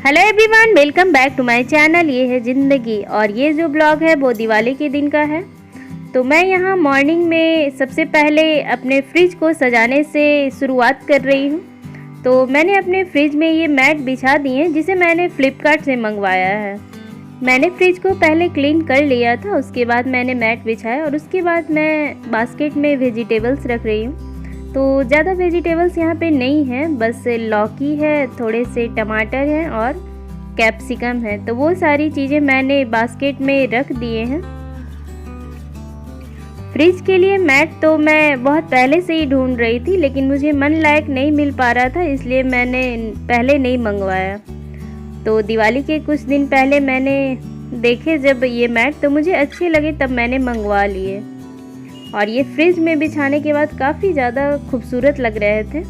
Hello everyone, welcome back to my channel. ये है ज़िंदगी और ये जो ब्लॉग है वो दिवाली के दिन का है। तो मैं यहाँ मॉर्निंग में सबसे पहले अपने फ्रिज को सजाने से शुरुआत कर रही हूँ। तो मैंने अपने फ्रिज में ये मैट बिछा दिए हैं जिसे मैंने फ्लिपकार्ट से मंगवाया है। मैंने फ्रिज को पहले क्लीन कर लिया था, उसके बाद मैंने मैट बिछाया और उसके बाद मैं बास्केट में वेजिटेबल्स रख रही हूँ। तो ज़्यादा वेजिटेबल्स यहाँ पे नहीं है, बस लौकी है, थोड़े से टमाटर हैं और कैप्सिकम है। तो वो सारी चीज़ें मैंने बास्केट में रख दिए हैं। फ्रिज के लिए मैट तो मैं बहुत पहले से ही ढूंढ रही थी, लेकिन मुझे मन लायक नहीं मिल पा रहा था, इसलिए मैंने पहले नहीं मंगवाया। तो दिवाली के कुछ दिन पहले मैंने देखे जब ये मैट, तो मुझे अच्छे लगे, तब मैंने मंगवा लिए। और ये फ्रिज में बिछाने के बाद काफ़ी ज़्यादा खूबसूरत लग रहे थे।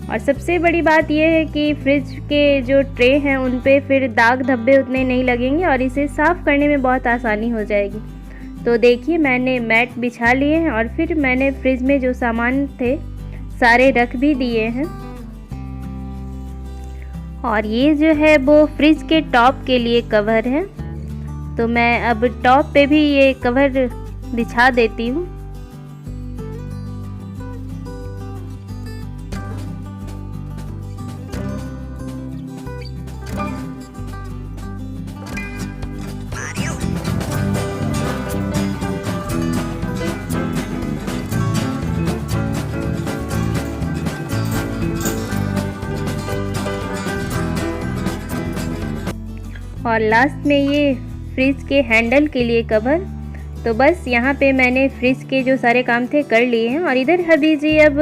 और सबसे बड़ी बात यह है कि फ्रिज के जो ट्रे हैं उन पे फिर दाग धब्बे उतने नहीं लगेंगे और इसे साफ़ करने में बहुत आसानी हो जाएगी। तो देखिए, मैंने मैट बिछा लिए हैं और फिर मैंने फ्रिज में जो सामान थे सारे रख भी दिए हैं। और ये जो है वो फ्रिज के टॉप के लिए कवर है, तो मैं अब टॉप पे भी ये कवर बिछा देती हूँ। और लास्ट में ये फ्रिज के हैंडल के लिए कवर। तो बस यहाँ पे मैंने फ्रिज के जो सारे काम थे कर लिए हैं। और इधर हबी जी अब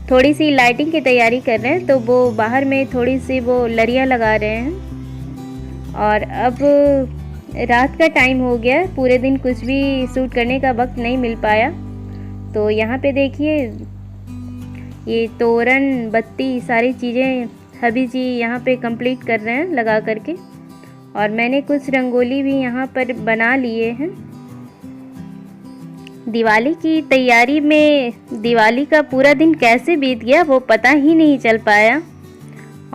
थोड़ी सी लाइटिंग की तैयारी कर रहे हैं, तो वो बाहर में थोड़ी सी वो लड़ियाँ लगा रहे हैं। और अब रात का टाइम हो गया, पूरे दिन कुछ भी शूट करने का वक्त नहीं मिल पाया। तो यहाँ पे देखिए, ये तोरण, बत्ती, सारी चीज़ें हबी जी यहाँ पे कंप्लीट कर रहे हैं लगा करके। और मैंने कुछ रंगोली भी यहाँ पर बना लिए हैं। दिवाली की तैयारी में दिवाली का पूरा दिन कैसे बीत गया वो पता ही नहीं चल पाया।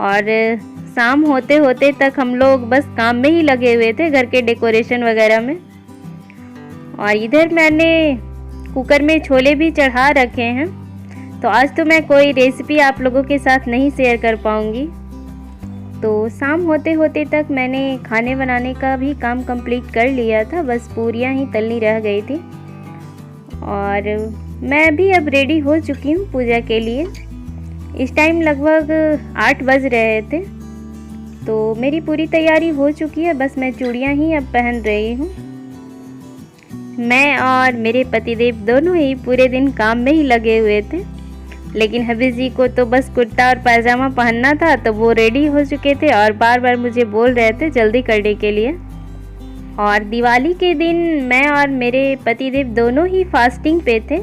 और शाम होते होते तक हम लोग बस काम में ही लगे हुए थे, घर के डेकोरेशन वगैरह में। और इधर मैंने कुकर में छोले भी चढ़ा रखे हैं। तो आज तो मैं कोई रेसिपी आप लोगों के साथ नहीं शेयर कर पाऊँगी। तो शाम होते होते तक मैंने खाने बनाने का भी काम कंप्लीट कर लिया था, बस पूरियाँ ही तलनी रह गई थी। और मैं भी अब रेडी हो चुकी हूँ पूजा के लिए। इस टाइम लगभग 8 बज रहे थे, तो मेरी पूरी तैयारी हो चुकी है, बस मैं चूड़ियाँ ही अब पहन रही हूँ। मैं और मेरे पतिदेव दोनों ही पूरे दिन काम में ही लगे हुए थे, लेकिन हबी जी को तो बस कुर्ता और पायजामा पहनना था, तो वो रेडी हो चुके थे और बार बार मुझे बोल रहे थे जल्दी करने के लिए। और दिवाली के दिन मैं और मेरे पतिदेव दोनों ही फास्टिंग पे थे।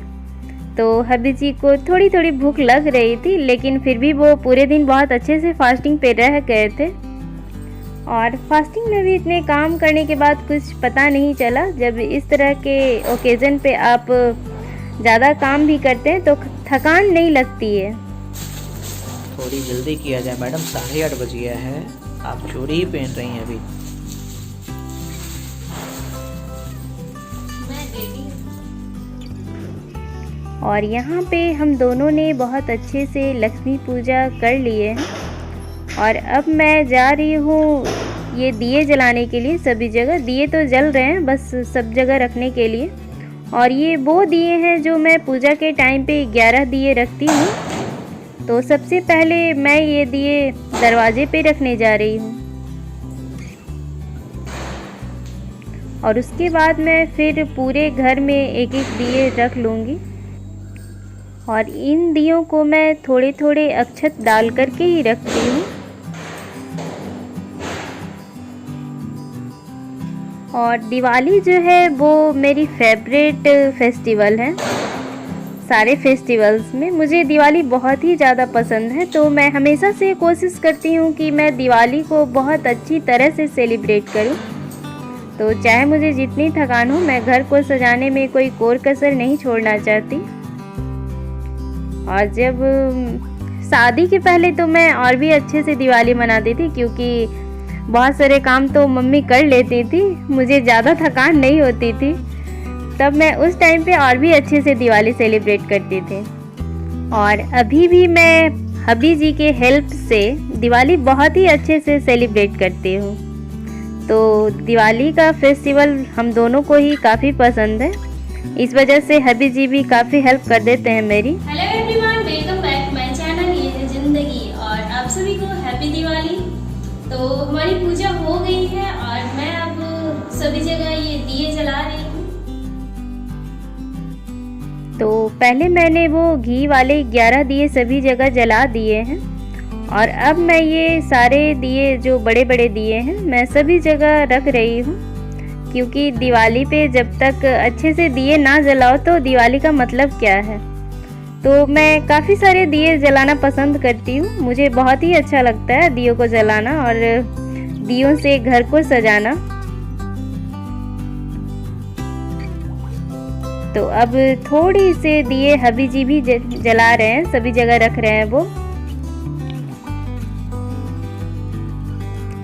तो हबी जी को थोड़ी थोड़ी भूख लग रही थी, लेकिन फिर भी वो पूरे दिन बहुत अच्छे से फास्टिंग पे रह गए थे। और फास्टिंग में भी इतने काम करने के बाद कुछ पता नहीं चला। जब इस तरह के ओकेज़न पे आप ज़्यादा काम भी करते हैं तो थकान नहीं लगती है। थोड़ी जल्दी किया जाए मैडम, 8:30 बज गया है, आप चूड़ी ही पहन रही हैं अभी। और यहाँ पे हम दोनों ने बहुत अच्छे से लक्ष्मी पूजा कर लिए हैं। और अब मैं जा रही हूँ ये दिए जलाने के लिए। सभी जगह दिए तो जल रहे हैं, बस सब जगह रखने के लिए। और ये वो दिए हैं जो मैं पूजा के टाइम पे 11 दिए रखती हूँ। तो सबसे पहले मैं ये दिए दरवाजे पे रखने जा रही हूँ, और उसके बाद मैं फिर पूरे घर में एक एक दिए रख लूँगी। और इन दियों को मैं थोड़े थोड़े अक्षत डाल करके ही रखती हूँ। और दिवाली जो है वो मेरी फेवरेट फेस्टिवल है। सारे फेस्टिवल्स में मुझे दिवाली बहुत ही ज़्यादा पसंद है। तो मैं हमेशा से कोशिश करती हूँ कि मैं दिवाली को बहुत अच्छी तरह से सेलिब्रेट करूँ। तो चाहे मुझे जितनी थकान हो, मैं घर को सजाने में कोई कोर कसर नहीं छोड़ना चाहती। और जब शादी के पहले तो मैं और भी अच्छे से दिवाली मनाती थी, क्योंकि बहुत सारे काम तो मम्मी कर लेती थी, मुझे ज़्यादा थकान नहीं होती थी। तब मैं उस टाइम पे और भी अच्छे से दिवाली सेलिब्रेट करती थी। और अभी भी मैं हबी जी के हेल्प से दिवाली बहुत ही अच्छे से सेलिब्रेट करती हूँ। तो दिवाली का फेस्टिवल हम दोनों को ही काफ़ी पसंद है, इस वजह से हबी जी भी काफ़ी हेल्प कर देते हैं मेरी। Hello everyone, welcome back my channel ये है जिंदगी, और आप सभी को हैप्पी दिवाली। तो हमारी पूजा हो गई है और मैं अब सभी जगह ये दिए जला रही हूँ। तो पहले मैंने वो घी वाले 11 दिए सभी जगह जला दिए हैं, और अब मैं ये सारे दिए जो बड़े बड़े दिए हैं मैं सभी जगह रख रही हूँ, क्योंकि दिवाली पे जब तक अच्छे से दिए ना जलाओ तो दिवाली का मतलब क्या है। तो मैं काफ़ी सारे दिए जलाना पसंद करती हूँ, मुझे बहुत ही अच्छा लगता है दियों को जलाना और दियों से घर को सजाना। तो अब थोड़ी से दिए हबी जी भी जला रहे हैं, सभी जगह रख रहे हैं वो।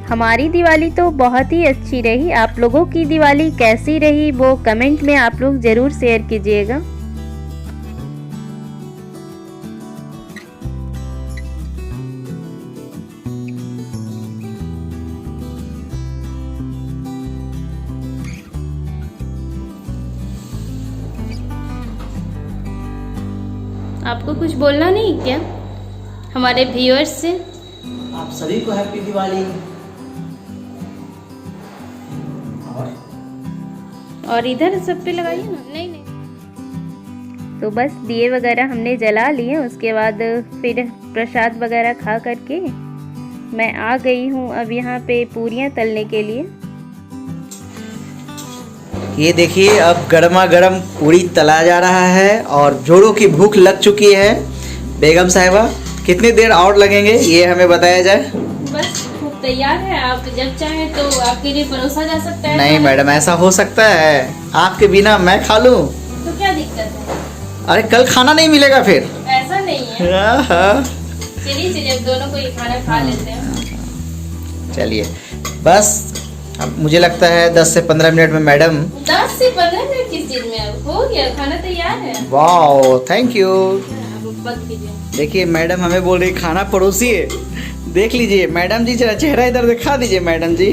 हमारी दिवाली तो बहुत ही अच्छी रही, आप लोगों की दिवाली कैसी रही वो कमेंट में आप लोग ज़रूर शेयर कीजिएगा। आपको कुछ बोलना नहीं क्या हमारे व्यूअर्स से? आप सभी को हैप्पी दिवाली। और इधर सब पे लगाइए ना। नहीं। तो बस दिए वगैरह हमने जला लिए, उसके बाद फिर प्रसाद वगैरह खा करके मैं आ गई हूँ अब यहाँ पे पूरियाँ तलने के लिए। ये देखिए अब गर्मा गर्म पूरी तला जा रहा है और जोरों की भूख लग चुकी है। बेगम साहिबा कितनी देर और लगेंगे ये हमें बताया जाए। बस तैयार है, आप जब चाहें तो आपके लिए परोसा जा सकता है। नहीं मैडम, ऐसा हो सकता है आपके बिना मैं खा लूं? तो क्या दिक्कत है? अरे कल खाना नहीं मिलेगा फिर। ऐसा नहीं है। चलिए अब दोनों को ये खाना खा लेते हैं। चलिए बस अब मुझे लगता है 10 से 15 मिनट में मैडम। 10 से 15 मिनट किस चीज में? अब हो गया, खाना तैयार है। Wow thank you. बंद कीजिए। देखिए मैडम हमें बोल रही खाना परोसिए। देख लीजिए मैडम जी, जरा चेहरा इधर दिखा दीजिए मैडम जी।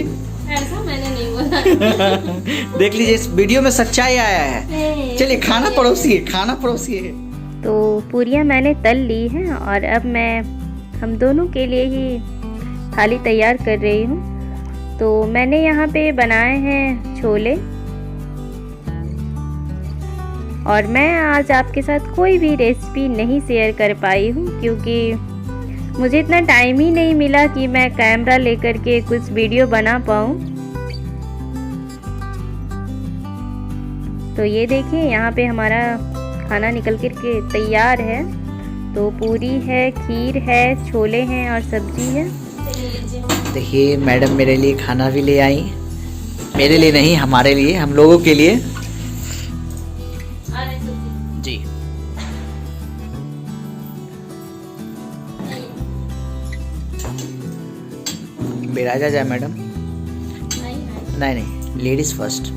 ऐसा मैंने नहीं बोला। देख लीजिए इस वीडियो में सच्चाई आया है। चलिए खाना परोसिए, खाना परोसिए। तो पूरियाँ मैंने तल ली हैं और अब मैं हम दोनों के लिए ही थाली तैयार कर रही हूँ। तो मैंने यहाँ पे बनाए हैं छोले, और मैं आज आपके साथ कोई भी रेसिपी नहीं शेयर कर पाई हूँ, क्योंकि मुझे इतना टाइम ही नहीं मिला कि मैं कैमरा लेकर के कुछ वीडियो बना पाऊँ। तो ये देखिए यहाँ पे हमारा खाना निकल कर के तैयार है। तो पूरी है, खीर है, छोले हैं और सब्जी है। देखिए मैडम मेरे लिए खाना भी ले आई। मेरे लिए नहीं, हमारे लिए, हम लोगों के लिए। जी बिराजा जाए मैडम। नहीं लेडीज फर्स्ट।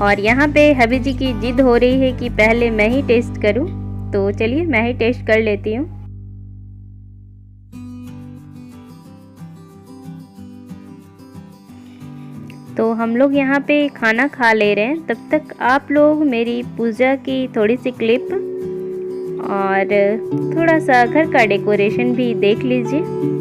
और यहाँ पे हबी जी की जिद हो रही है कि पहले मैं ही टेस्ट करूँ, तो चलिए मैं ही टेस्ट कर लेती हूँ। तो हम लोग यहाँ पे खाना खा ले रहे हैं, तब तक आप लोग मेरी पूजा की थोड़ी सी क्लिप और थोड़ा सा घर का डेकोरेशन भी देख लीजिए।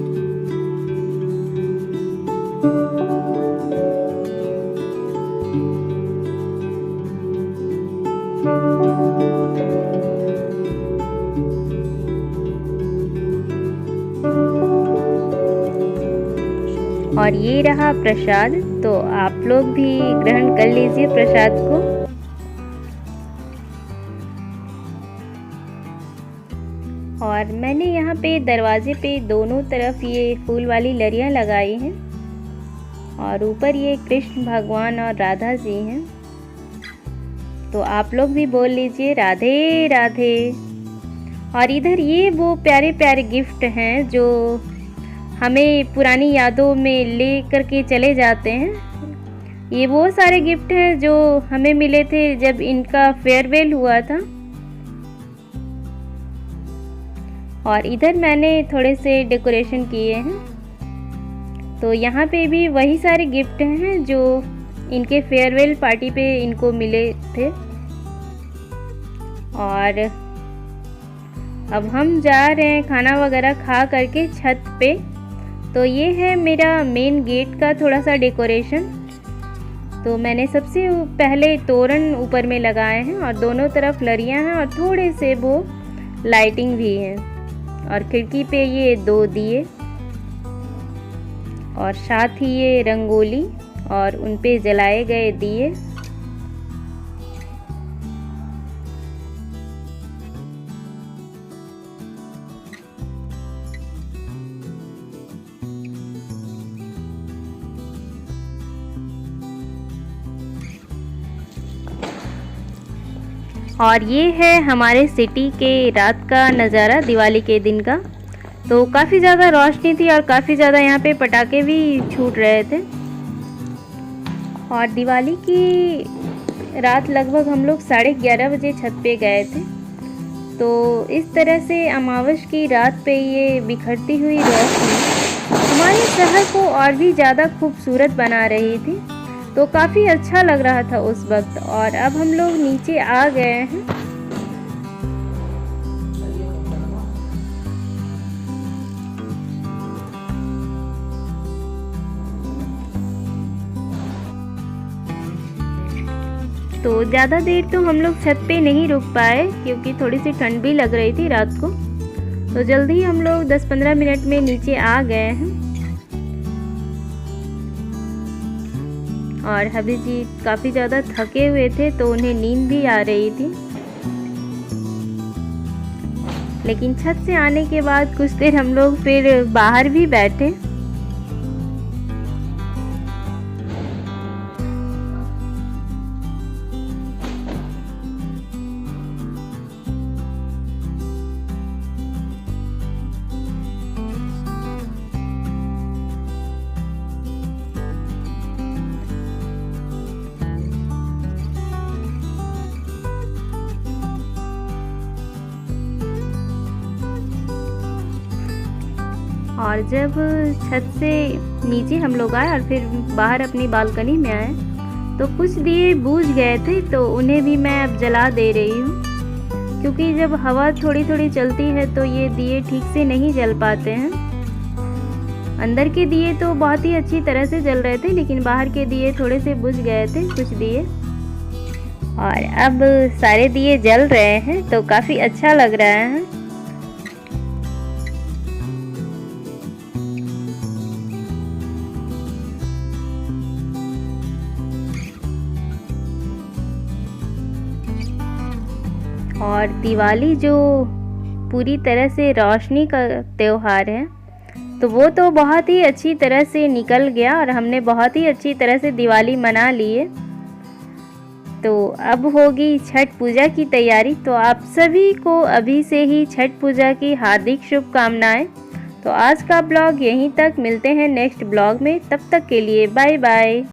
और ये रहा प्रसाद, तो आप लोग भी ग्रहण कर लीजिए प्रसाद को। और मैंने यहाँ पे दरवाजे पे दोनों तरफ ये फूल वाली लड़ियाँ लगाई हैं, और ऊपर ये कृष्ण भगवान और राधा जी हैं। तो आप लोग भी बोल लीजिए राधे राधे। और इधर ये वो प्यारे प्यारे गिफ्ट हैं जो हमें पुरानी यादों में ले करके चले जाते हैं। ये वो सारे गिफ्ट हैं जो हमें मिले थे जब इनका फेयरवेल हुआ था। और इधर मैंने थोड़े से डेकोरेशन किए हैं। तो यहाँ पे भी वही सारे गिफ्ट हैं जो इनके फेयरवेल पार्टी पे इनको मिले थे। और अब हम जा रहे हैं खाना वगैरह खा करके छत पे। तो ये है मेरा मेन गेट का थोड़ा सा डेकोरेशन। तो मैंने सबसे पहले तोरण ऊपर में लगाए हैं और दोनों तरफ लड़ियाँ हैं और थोड़े से वो लाइटिंग भी है। और खिड़की पे ये 2 दिए और साथ ही ये रंगोली और उन पे जलाए गए दिए। और ये है हमारे सिटी के रात का नज़ारा दिवाली के दिन का। तो काफ़ी ज़्यादा रोशनी थी और काफ़ी ज़्यादा यहाँ पे पटाखे भी छूट रहे थे। और दिवाली की रात लगभग हम लोग 11:30 बजे छत पे गए थे। तो इस तरह से अमावस की रात पे ये बिखरती हुई रोशनी हमारे शहर को और भी ज़्यादा खूबसूरत बना रही थी। तो काफ़ी अच्छा लग रहा था उस वक्त। और अब हम लोग नीचे आ गए हैं। तो ज़्यादा देर तो हम लोग छत पे नहीं रुक पाए क्योंकि थोड़ी सी ठंड भी लग रही थी रात को। तो जल्दी ही हम लोग 10-15 मिनट में नीचे आ गए हैं। और हबी जी काफ़ी ज़्यादा थके हुए थे तो उन्हें नींद भी आ रही थी। लेकिन छत से आने के बाद कुछ देर हम लोग फिर बाहर भी बैठे। और जब छत से नीचे हम लोग आए और फिर बाहर अपनी बालकनी में आए तो कुछ दिए बुझ गए थे। तो उन्हें भी मैं अब जला दे रही हूँ क्योंकि जब हवा थोड़ी थोड़ी चलती है तो ये दिए ठीक से नहीं जल पाते हैं। अंदर के दिए तो बहुत ही अच्छी तरह से जल रहे थे लेकिन बाहर के दिए थोड़े से बुझ गए थे कुछ दिए। और अब सारे दिए जल रहे हैं तो काफ़ी अच्छा लग रहा है। और दिवाली जो पूरी तरह से रोशनी का त्यौहार है तो वो तो बहुत ही अच्छी तरह से निकल गया और हमने बहुत ही अच्छी तरह से दिवाली मना ली है। तो अब होगी छठ पूजा की तैयारी। तो आप सभी को अभी से ही छठ पूजा की हार्दिक शुभकामनाएं। तो आज का ब्लॉग यहीं तक, मिलते हैं नेक्स्ट ब्लॉग में। तब तक के लिए बाय बाय।